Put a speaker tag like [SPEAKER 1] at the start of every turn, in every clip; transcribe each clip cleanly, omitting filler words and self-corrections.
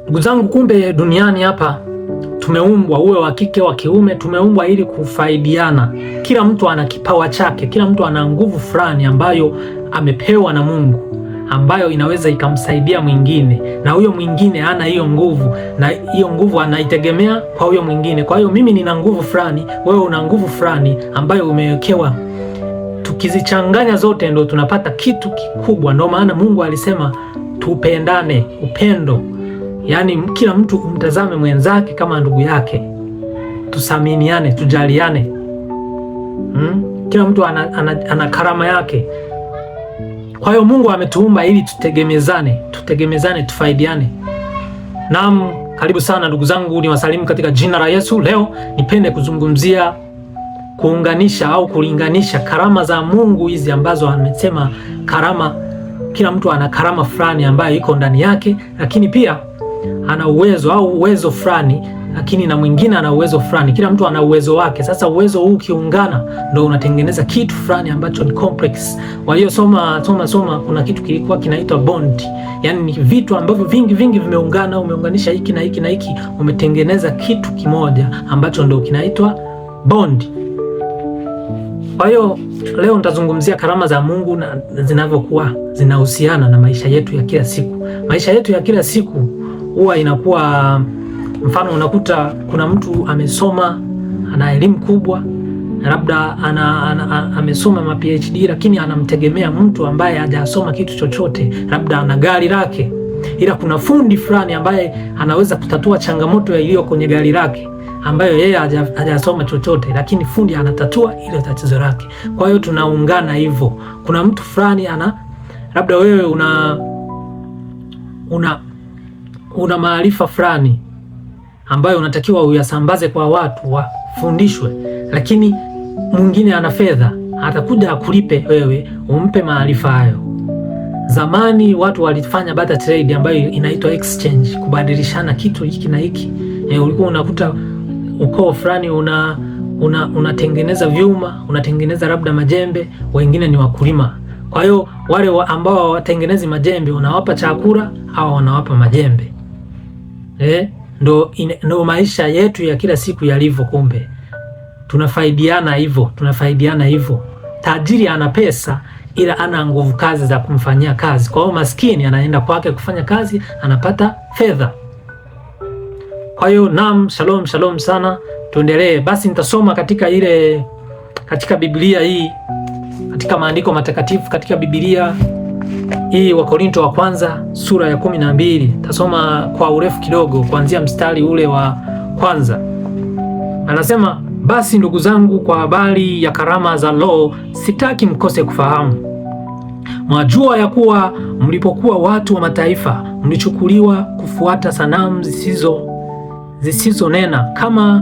[SPEAKER 1] Ndugu zangu, kumbe duniani hapa tumeumbwa, uwe wa kike wa kiume, tumeumbwa ili kufaidiana. Kila mtu ana kipawa chake, kila mtu ana nguvu fulani ambayo amepewa na Mungu, ambayo inaweza ikamsaidia mwingine, na huyo mwingine hana hiyo nguvu, na hiyo nguvu anaitegemea kwa huyo mwingine. Kwa hiyo mimi nina nguvu fulani, wewe una nguvu fulani ambayo umewekewa. Tukizichanganya zote ndo tunapata kitu kikubwa. Ndio maana Mungu alisema tupendane, upendo. Yaani kila mtu umtazame mwenzake kama ndugu yake, tusaminiane, tujaliane. Kila mtu ana karama yake. Kwa hiyo Mungu ametuumba ili tutegemezane, tufaidiane. Naam, karibu sana ndugu zangu, ni wasalimu katika jina la Yesu. Leo nipende kuzungumzia kuunganisha au kulinganisha karama za Mungu hizi ambazo amesema karama, kila mtu ana karama fulani ambayo iko ndani yake, lakini pia ana uwezo fulani, lakini na mwingine ana uwezo fulani. Kila mtu ana uwezo wake. Sasa uwezo huu ukiungana ndio unatengeneza kitu fulani ambacho ni complex. Waliosoma kuna kitu kilikuwa kinaitwa bond. Yaani ni vitu ambavyo vingi vimeungana, umeunganisha hiki na hiki na hiki, umetengeneza kitu kimoja ambacho ndio kinaitwa bond. Kwa hiyo leo nitazungumzia karama za Mungu na zinavyokuwa zinahusiana na maisha yetu ya kila siku. Maisha yetu ya kila siku huwa inakuwa, mfano unakuta kuna mtu amesoma, ana elimu kubwa, labda amesoma ma PhD, lakini anamtegemea mtu ambaye hajasoma kitu chochote, labda ana gari lake, ila kuna fundi fulani ambaye anaweza kutatua changamoto iliyo kwenye gari lake ambayo yeye hajasoma chochote, lakini fundi anatatua ile tatizo lake. Kwa hiyo tunaungana hivyo. Kuna mtu fulani labda wewe una maarifa fulani ambayo unatakiwa uyasambaze kwa watu wafundishwe, lakini mwingine ana fedha, atakuja akulipe wewe umpe maarifa hayo. Zamani watu walifanya barter trade ambayo inaitwa exchange, kubadilishana kitu hiki na hiki. Ulikuwa unakuta ukoo fulani unatengeneza vyuma, unatengeneza labda majembe, wengine ni wakulima. Kwa hiyo wale ambao watengenezi majembe unawapa chakula au wanawapa majembe. Ndo maisha yetu ya kila siku yalivyo. Kumbe tunafaidiana hivyo. Tajiri ana pesa ila ana nguvu kazi za kumfanyia kazi. Kwa hiyo maskini anaenda kwake kufanya kazi, anapata fedha. Kwa hiyo naam, shalom sana. Tuendelee. Basi nitasoma katika Biblia hii, katika maandiko matakatifu, katika Biblia hii Wakorinto wa kwanza sura ya 12. Tasoma kwa urefu kidogo kuanzia mstari ule wa kwanza. Anasema, basi ndugu zangu, kwa habari ya karama za Roho sitaki mkose kufahamu. Mwajua ya kuwa mlipokuwa watu wa mataifa mlichukuliwa kufuata sanamu zisizonena kama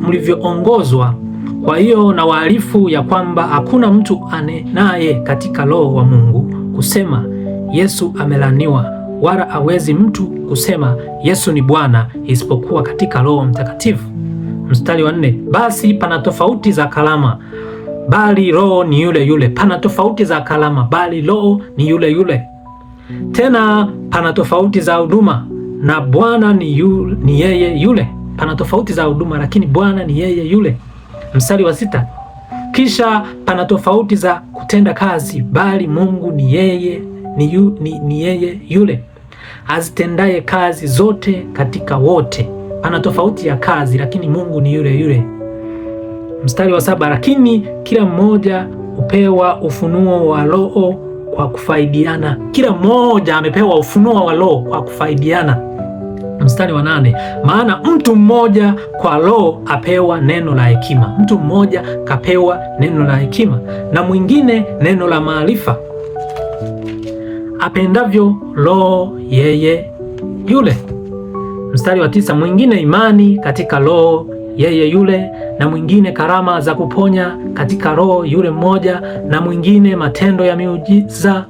[SPEAKER 1] mlivyoongozwa. Kwa hiyo na waarifu ya kwamba hakuna mtu anenaye katika Roho wa Mungu kusema Yesu amelaniwa, wala hawezi mtu kusema Yesu ni Bwana isipokuwa katika Roho Mtakatifu. Mstari wa 4, basi pana tofauti za karama, bali Roho ni yule yule. Pana tofauti za karama, bali Roho ni yule yule. Tena pana tofauti za huduma, na Bwana ni yeye yule. Pana tofauti za huduma, lakini Bwana ni yeye yule. Mstari wa 6, kisha pana tofauti za kutenda kazi, bali Mungu ni yeye yule azitendaye kazi zote katika wote. Pana tofauti ya kazi, lakini Mungu ni yule yule. Mstari wa 7, lakini kila mmoja hupewa ufunuo wa Roho kwa kufaidiana. Kila mmoja amepewa ufunuo wa Roho kwa kufaidiana. Mstari wa 8, maana mtu mmoja kwa Roho apewa neno la hekima. Mtu mmoja kapewa neno la hekima, na mwingine neno la maarifa, apendavyo Roho yeye yule. Mstari wa 9, mwingine imani katika Roho yeye yule, na mwingine karama za kuponya katika Roho yule mmoja, na mwingine matendo ya miujiza,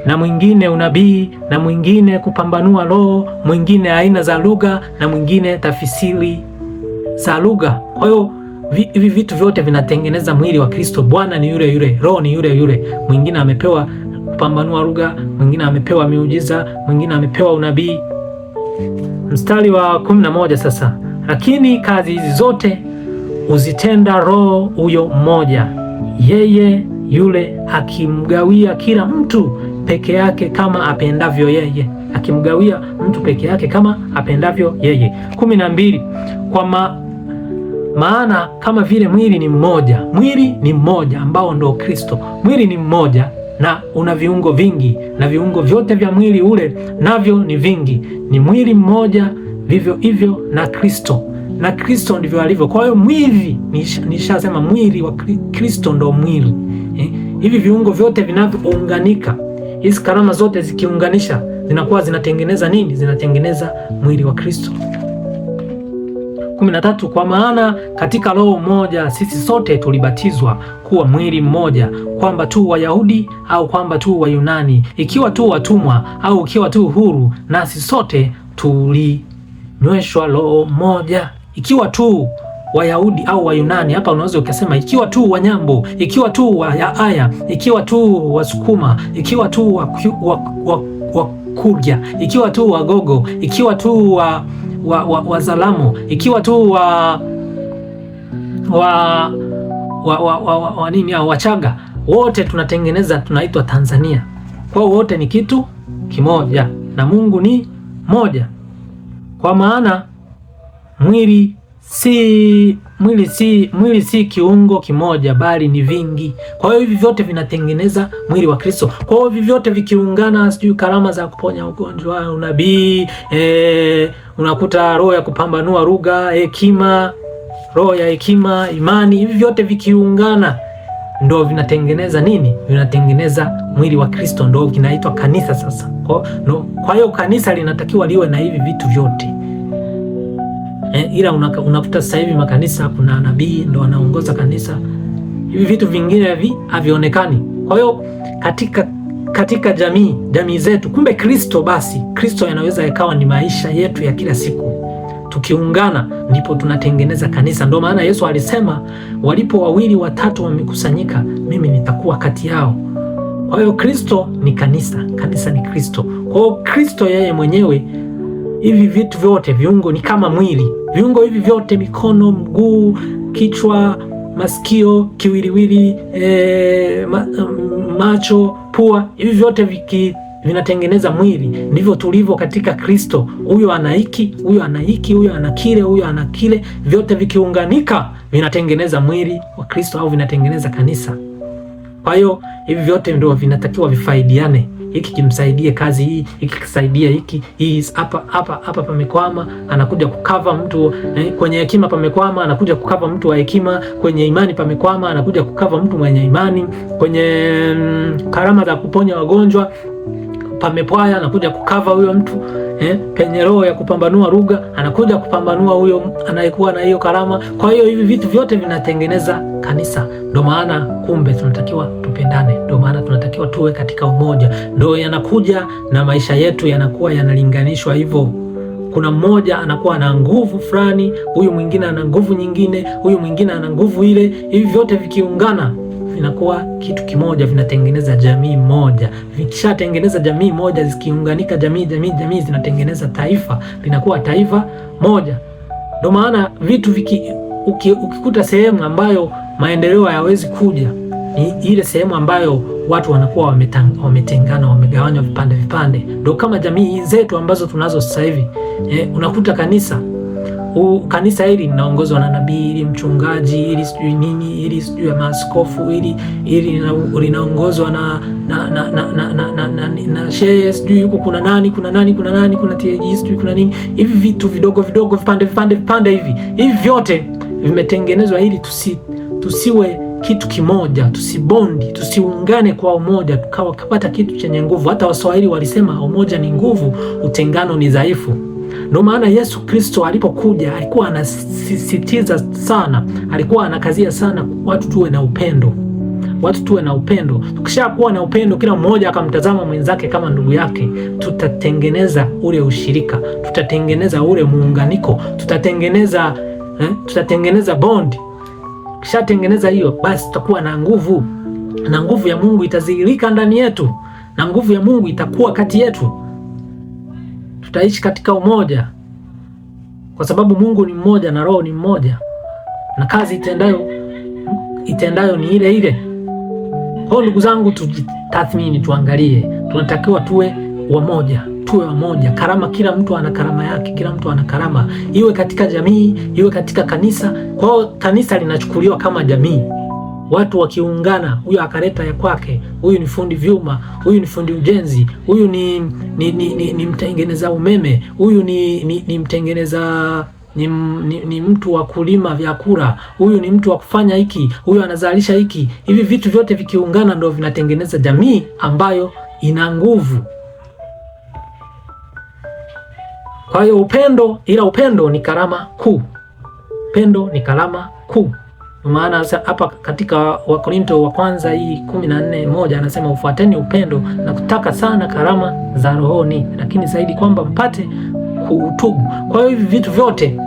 [SPEAKER 1] na mwingine unabii, na mwingine kupambanua roho, mwingine aina za lugha, na mwingine tafsiri za lugha. Kwa hiyo hivi vitu vyote vinatengeneza mwili wa Kristo. Bwana ni yule yule, Roho ni yule yule. Mwingine amepewa kupambanua lugha, mwingine amepewa miujiza, mwingine amepewa unabii. Mstari wa 11 sasa, lakini kazi hizi zote uzitenda Roho huyo mmoja, yeye yule akimgawia kila mtu peke yake kama apendavyo yeye, akimgawia mtu peke yake kama apendavyo yeye. 12, kwa maana kama vile mwili ni mmoja ambao ndo Kristo. Mwili ni mmoja na una viungo vingi, na viungo vyote vya mwili ule navyo ni vingi. Ni mwili mmoja, vivyo hivyo na Kristo ndivyo alivyo. Kwa hiyo mwili, nishasema mwili wa Kristo ndo mwili. Hivi viungo vyote vinavyounganika, hizi karama zote zikiunganisha zinakuwa zinatengeneza nini? Zinatengeneza mwili wa Kristo. 13, kwa maana katika Roho mmoja sisi sote tulibatizwa kuwa mwili mmoja, kwamba tu Wayahudi au kwamba tu Wayunani, ikiwa tu watumwa au ikiwa tu huru, nasi sote tulinyweshwa Roho mmoja. Ikiwa tu Wayahudi au Wayunani, hapa unaweza ukasema ikiwa tu Wanyambo, ikiwa tu Waaya, ikiwa tu Wasukuma, ikiwa tu Wakurya, ikiwa tu Wagogo, ikiwa tu Wazalamo, ikiwa tu Wachaga, wote tunatengeneza, tunaitwa Tanzania. Kwa hiyo wote ni kitu kimoja na Mungu ni moja, kwa maana mwili si kiungo kimoja bali ni vingi. Kwa hiyo hivi vyote vinatengeneza mwili wa Kristo. Kwa hiyo hivi vyote vikiungana, sijui karama za kuponya ugonjwa, unabii, unakuta roho ya kupambanua lugha, hekima, roho ya hekima, imani, hivi vyote vikiungana ndo vinatengeneza nini? Vinatengeneza mwili wa Kristo, ndo kinaitwa kanisa sasa. Kwa hiyo kanisa linatakiwa liwe na hivi vitu vyote. Ila unakuta sasa hivi makanisa kuna nabii ndo anaongoza kanisa, hivi vitu vingine havionekani. Kwa hiyo katika jamii zetu, kumbe Kristo yanaweza yakawa ni maisha yetu ya kila siku. Tukiungana ndipo tunatengeneza kanisa. Ndio maana Yesu alisema, walipo 2 watatu wamekusanyika, mimi nitakuwa kati yao. Kwa hiyo Kristo ni kanisa ni Kristo. Kwa hiyo Kristo yeye mwenyewe, hivi vitu vyote, viungo ni kama mwili. Viungo hivi vyote, mikono, mguu, kichwa, masikio, kiwiliwili, macho, pua, hivi vyote vinatengeneza mwili. Ndivyo tulivyo katika Kristo. Huyo ana hiki, huyo ana hiki, huyo ana kile, huyo ana kile, vyote vikiunganika vinatengeneza mwili wa Kristo au vinatengeneza kanisa. Kwa hiyo hivi vyote ndio vinatakiwa vifaidiane. Hiki kimsaidie kazi hii, hiki kisaidia hii. Hapa pamekwama, anakuja kukava mtu kwenye hekima. Pamekwama, anakuja kukava mtu wa hekima. Kwenye imani pamekwama, anakuja kukava mtu mwenye imani. Kwenye karama za kuponya wagonjwa pamepwaya, anakuja kukava huyo mtu. Penye roho ya kupambanua lugha, anakuja kupambanua huyo anayekuwa na hiyo karama. Kwa hiyo hivi vitu vyote vinatengeneza kanisa. Ndio maana kumbe tunatakiwa tupendane, ndio maana tunatakiwa tuwe katika umoja. Ndio yanakuja na maisha yetu yanakuwa yanalinganishwa hivyo. Kuna mmoja anakuwa na nguvu fulani, huyu mwingine ana nguvu nyingine, huyu mwingine ana nguvu ile. Hivi vyote vikiungana vinakuwa kitu kimoja, vinatengeneza jamii moja. Vikishatengeneza jamii moja, zikiunganika jamii zinatengeneza taifa, linakuwa taifa moja. Ndio maana vitu ukikuta sehemu ambayo maendeleo hayawezi kuja, ni ile sehemu ambayo watu wanakuwa wametengana, wamegawanywa vipande. Ndio kama jamii zetu ambazo tunazo sasa hivi. Unakuta kanisa hili linaongozwa na nabii, ili mchungaji, ili sijui nini, ili sijui ya maaskofu, ili linaongozwa na shehe, sijui huko kuna nani, kuna TAG, sijui kuna nini. Hivi vitu vidogo vipande hivi vyote vimetengenezwa ili tusiwe kitu kimoja, tusibondi, tusiungane kwa umoja, tukapata kitu chenye nguvu. Hata Waswahili walisema umoja ni nguvu, utengano ni dhaifu. Ndio maana Yesu Kristo alipokuja alikuwa anasisitiza sana, alikuwa anakazia sana watu tuwe na upendo. Tukishakuwa na upendo, kila mmoja akamtazama mwenzake kama ndugu yake, tutatengeneza ule ushirika, tutatengeneza ule muunganiko, tutatengeneza bond. Kishatengeneza hiyo, basi tutakuwa na nguvu, na nguvu ya Mungu itadhihirika ndani yetu, na nguvu ya Mungu itakuwa kati yetu. tutaishi katika umoja, kwa sababu Mungu ni mmoja na Roho ni mmoja na kazi itendayo ni ile ile. Kwa ndugu zangu, tujitathmini, tuangalie, tunatakiwa tuwe wamoja. Karama, kila mtu ana karama yake, kila mtu ana karama, iwe katika jamii, iwe katika kanisa. Kwa hiyo kanisa linachukuliwa kama jamii, watu wakiungana, huyu akaleta ya kwake, huyu ni fundi vyuma, huyu ni fundi ujenzi, huyu ni mtengeneza umeme, huyu ni mtengeneza ni mtu wa kulima vyakula, huyu ni mtu wa kufanya hiki, huyu anazalisha hiki. Hivi vitu vyote vikiungana ndio vinatengeneza jamii ambayo ina nguvu. Kwa hiyo upendo ni karama kuu. Upendo ni karama kuu. Maana hapa katika Wakorinto wa kwanza hii 14:1 anasema ufuateni upendo na kutaka sana karama za rohoni, lakini zaidi kwamba mpate kuutubu. Kwa hiyo hivi vitu vyote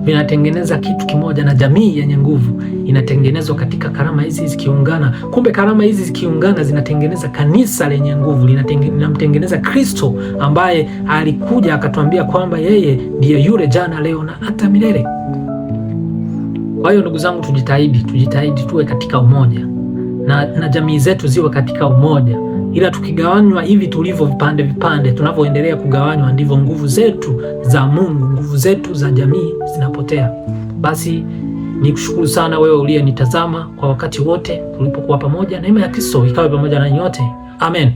[SPEAKER 1] vinatengeneza kitu kimoja, na jamii yenye nguvu inatengenezwa katika karama hizi zikiungana. Kumbe karama hizi zikiungana zinatengeneza kanisa lenye nguvu, linamtengeneza Kristo ambaye alikuja akatuambia kwamba yeye ndiye yule jana, leo na hata milele. Kwa hiyo ndugu zangu, tujitahidi tuwe katika umoja na jamii zetu ziwe katika umoja. Ila tukigawanywa hivi tulivyo vipande, tunavyoendelea kugawanywa, ndivyo nguvu zetu za Mungu, nguvu zetu za jamii zinapotea. Basi nikushukuru sana wewe uliyenitazama kwa wakati wote tulipokuwa pamoja. Neema ya Kristo ikawe pamoja na nyote. Amen.